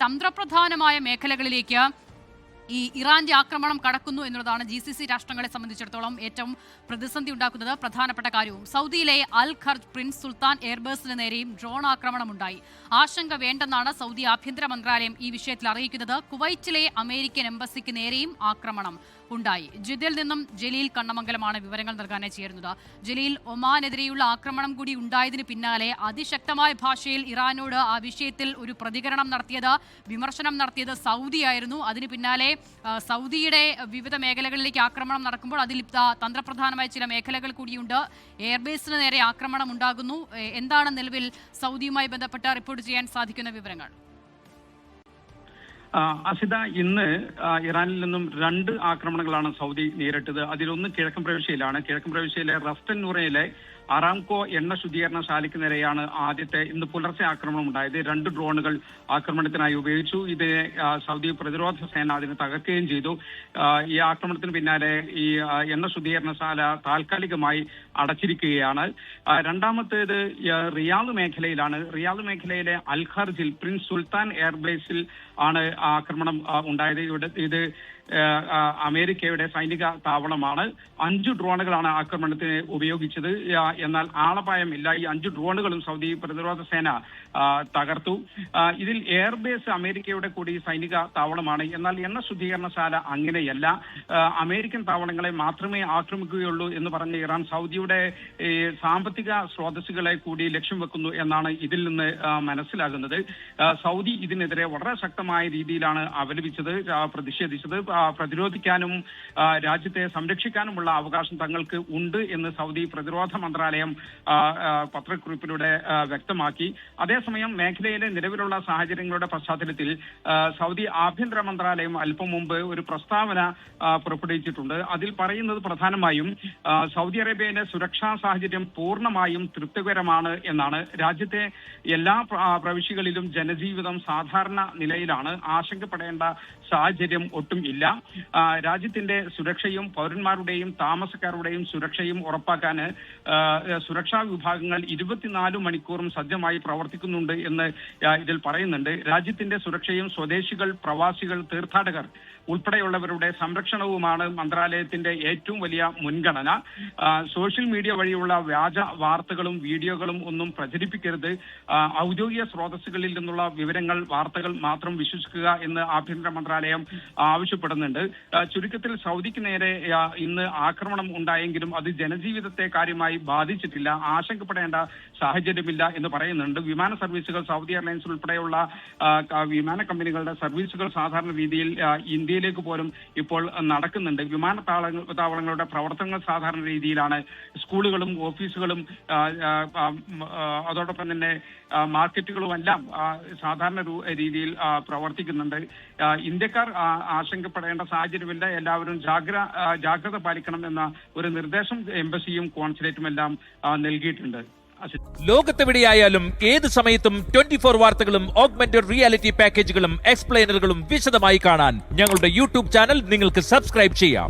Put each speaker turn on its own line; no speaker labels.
തന്ത്രപ്രധാനമായ മേഖലകളിലേക്ക് ഈ ഇറാന്റെ ആക്രമണം കടക്കുന്നു എന്നുള്ളതാണ് GCC രാഷ്ട്രങ്ങളെ സംബന്ധിച്ചിടത്തോളം ഏറ്റവും പ്രതിസന്ധി ഉണ്ടാക്കുന്നത്. പ്രധാനപ്പെട്ട കാര്യവും സൗദിയിലെ അൽ ഖർജ് പ്രിൻസ് സുൽത്താൻ എയർബേസിന് നേരെയും ഡ്രോൺ ആക്രമണം ഉണ്ടായി. ആശങ്ക വേണ്ടെന്നാണ് സൗദി ആഭ്യന്തര മന്ത്രാലയം ഈ വിഷയത്തിൽ അറിയിക്കുന്നത്. കുവൈറ്റിലെ അമേരിക്കൻ എംബസിക്ക് നേരെയും ആക്രമണം ഉണ്ടായി. ജിദ്ദയിൽ നിന്നും ജലീൽ കണ്ണമംഗലമാണ് വിവരങ്ങൾ നൽകാനായി ചേരുന്നത്. ജലീൽ, ഒമാനെതിരെയുള്ള ആക്രമണം കൂടി ഉണ്ടായതിന് പിന്നാലെ അതിശക്തമായ ഭാഷയിൽ ഇറാനോട് ആ വിഷയത്തിൽ ഒരു പ്രതികരണം നടത്തിയത്, വിമർശനം നടത്തിയത് സൗദിയായിരുന്നു. അതിന് പിന്നാലെ സൗദിയുടെ വിവിധ മേഖലകളിലേക്ക് ആക്രമണം നടക്കുമ്പോൾ അതിൽ തന്ത്രപ്രധാനമായ ചില മേഖലകൾ കൂടിയുണ്ട്. എയർബേസിന് നേരെ ആക്രമണം ഉണ്ടാകുന്നു. എന്താണ് നിലവിൽ സൗദിയുമായി ബന്ധപ്പെട്ട് റിപ്പോർട്ട് ചെയ്യാൻ സാധിക്കുന്ന വിവരങ്ങൾ?
അസിത, ഇന്ന് ഇറാനിൽ നിന്നും 2 ആക്രമണങ്ങളാണ് സൗദി നേരിട്ടത്. അതിലൊന്ന് കിഴക്കൻ പ്രവിശ്യയിലാണ്. കിഴക്കൻ പ്രവിശ്യയിലെ റഫ്തൻ നൂറയിലെ അറാംകോ എണ്ണ ശുദ്ധീകരണശാലയ്ക്ക് നേരെയാണ് ഇന്ന് പുലർച്ചെ ആക്രമണം ഉണ്ടായത്. 2 ഡ്രോണുകൾ ആക്രമണത്തിനായി ഉപയോഗിച്ചു. ഇതിനെ സൗദി പ്രതിരോധ സേന അതിനെ തകർക്കുകയും ചെയ്തു. ഈ ആക്രമണത്തിന് പിന്നാലെ ഈ എണ്ണ ശുദ്ധീകരണശാല താൽക്കാലികമായി അടച്ചിരിക്കുകയാണ്. രണ്ടാമത്തേത് റിയാദ് മേഖലയിലാണ്. റിയാദ് മേഖലയിലെ അൽ ഖർജിൽ പ്രിൻസ് സുൽത്താൻ എയർബേസിൽ ആണ് ആക്രമണം ഉണ്ടായത്. ഇത് അമേരിക്കയുടെ സൈനിക താവളമാണ്. 5 ഡ്രോണുകളാണ് ആക്രമണത്തിന് ഉപയോഗിച്ചത്. എന്നാൽ ആളപായമില്ല. ഈ 5 ഡ്രോണുകളും സൗദി പ്രതിരോധ സേന തകർത്തു. ഇതിൽ എയർബേസ് അമേരിക്കയുടെ കൂടി സൈനിക താവളമാണ്. എന്നാൽ എണ്ണ ശുദ്ധീകരണശാല അങ്ങനെയല്ല. അമേരിക്കൻ താവളങ്ങളെ മാത്രമേ ആക്രമിക്കുകയുള്ളൂ എന്ന് പറഞ്ഞ ഇറാൻ സൗദിയുടെ സാമ്പത്തിക സ്രോതസ്സുകളെ കൂടി ലക്ഷ്യം വെക്കുന്നു എന്നാണ് ഇതിൽ നിന്ന് മനസ്സിലാകുന്നത്. സൗദി ഇതിനെതിരെ വളരെ ശക്തമായ രീതിയിലാണ് അപലപിച്ചത്, പ്രതിഷേധിച്ചത്. പ്രതിരോധിക്കാനും രാജ്യത്തെ സംരക്ഷിക്കാനുമുള്ള അവകാശം തങ്ങൾക്ക് ഉണ്ട് എന്ന് സൗദി പ്രതിരോധ മന്ത്രാലയം പത്രക്കുറിപ്പിലൂടെ വ്യക്തമാക്കി. അതേസമയം മേഖലയിലെ നിലവിലുള്ള സാഹചര്യങ്ങളുടെ പശ്ചാത്തലത്തിൽ സൗദി ആഭ്യന്തര മന്ത്രാലയം അല്പം മുമ്പ് ഒരു പ്രസ്താവന പുറപ്പെടുവിച്ചിട്ടുണ്ട്. അതിൽ പറയുന്നത് പ്രധാനമായും സൗദി അറേബ്യയിലെ സുരക്ഷാ സാഹചര്യം പൂർണ്ണമായും തൃപ്തികരമാണ് എന്നാണ്. രാജ്യത്തെ എല്ലാ പ്രവിശ്യകളിലും ജനജീവിതം സാധാരണ നിലയിലാണ്. ആശങ്കപ്പെടേണ്ട സാഹചര്യം ഒട്ടും ഇല്ല. രാജ്യത്തിന്റെ സുരക്ഷയും പൗരന്മാരുടെയും താമസക്കാരുടെയും സുരക്ഷയും ഉറപ്പാക്കാൻ സുരക്ഷാ വിഭാഗങ്ങൾ 24 മണിക്കൂറും സജ്ജമായി പ്രവർത്തിക്കുന്നുണ്ട് എന്ന് ഇതിൽ പറയുന്നുണ്ട്. രാജ്യത്തിന്റെ സുരക്ഷയും സ്വദേശികൾ, പ്രവാസികൾ, തീർത്ഥാടകർ ഉൾപ്പെടെയുള്ളവരുടെ സംരക്ഷണവുമാണ് മന്ത്രാലയത്തിന്റെ ഏറ്റവും വലിയ മുൻഗണന. സോഷ്യൽ മീഡിയ വഴിയുള്ള വ്യാജ വാർത്തകളും വീഡിയോകളും ഒന്നും പ്രചരിപ്പിക്കരുത്. ഔദ്യോഗിക സ്രോതസ്സുകളിൽ നിന്നുള്ള വിവരങ്ങൾ, വാർത്തകൾ മാത്രം വിശ്വസിക്കുക എന്ന് ആഭ്യന്തര മന്ത്രാലയം ആവശ്യപ്പെടുന്നുണ്ട്. ചുരുക്കത്തിൽ സൗദിക്ക് നേരെ ഇന്ന് ആക്രമണം ഉണ്ടായെങ്കിലും അത് ജനജീവിതത്തെ കാര്യമായി ബാധിച്ചിട്ടില്ല. ആശങ്കപ്പെടേണ്ട സാഹചര്യമില്ല എന്ന് പറയുന്നുണ്ട്. വിമാന സർവീസുകൾ, സൗദി എയർലൈൻസ് ഉൾപ്പെടെയുള്ള വിമാന കമ്പനികളുടെ സർവീസുകൾ സാധാരണ രീതിയിൽ ഇന്ത്യയിലേക്ക് പോലും ഇപ്പോൾ നടക്കുന്നുണ്ട്. വിമാനത്താവളങ്ങളുടെ പ്രവർത്തനങ്ങൾ സാധാരണ രീതിയിലാണ്. സ്കൂളുകളും ഓഫീസുകളും അതോടൊപ്പം തന്നെ മാർക്കറ്റുകളുമെല്ലാം സാധാരണ രീതിയിൽ പ്രവർത്തിക്കുന്നുണ്ട്. ഇന്ത്യക്കാർ ആശങ്കപ്പെടേണ്ട സാഹചര്യമില്ല. എല്ലാവരും ജാഗ്രത പാലിക്കണം എന്ന ഒരു നിർദ്ദേശം എംബസിയും കോൺസുലേറ്റും എല്ലാം നൽകിയിട്ടുണ്ട്.
ലോകത്തെവിടെയായാലും ഏത് സമയത്തും 24 വാർത്തകളും ഓഗ്മെന്റഡ് റിയാലിറ്റി പാക്കേജുകളും എക്സ്പ്ലെയിനറുകളും വിശദമായി കാണാൻ ഞങ്ങളുടെ യൂട്യൂബ് ചാനൽ നിങ്ങൾക്ക് സബ്സ്ക്രൈബ് ചെയ്യാം.